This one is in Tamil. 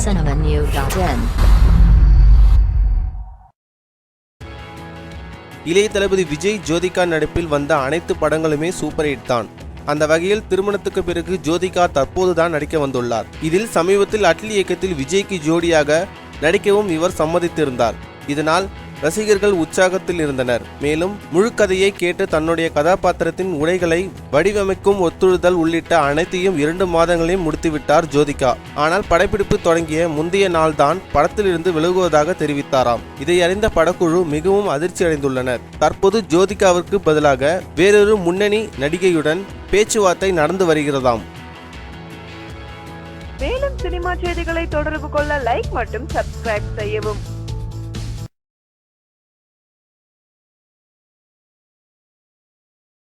cinemanew.in. இளைய தளபதி விஜய் ஜோதிகா நடிப்பில் வந்த அனைத்து படங்களுமே சூப்பர் ஹிட் தான். அந்த வகையில் திருமணத்துக்கு பிறகு ஜோதிகா தற்போதுதான் நடிக்க வந்துள்ளார். இதில் சமீபத்தில் அட்லி இயக்கத்தில் விஜய்க்கு ஜோடியாக நடிக்கவும் இவர் சம்மதித்திருந்தார். இதனால் ரசிகர்கள் உற்சாகத்தில் இருந்தனர். மேலும் முழு கதையை கேட்டு தன்னுடைய கதாபாத்திரத்தின் உடைகளை வடிவமைக்கும் ஒத்துழைதல் உள்ளிட்ட அனைத்தையும் 2 மாதங்களையும் முடித்துவிட்டார் ஜோதிகா. ஆனால் படப்பிடிப்பு தொடங்கிய முந்தைய நாள் தான் படத்திலிருந்து விலகுவதாக தெரிவித்தாராம். இதை அறிந்த படக்குழு மிகவும் அதிர்ச்சி அடைந்துள்ளனர். தற்போது ஜோதிகாவிற்கு பதிலாக வேறொரு முன்னணி நடிகையுடன் பேச்சுவார்த்தை நடந்து வருகிறதாம். மேலும் சினிமா செய்திகளை தொடர்பு கொள்ள லைக் மற்றும் சப்ஸ்கிரைப் செய்யவும்.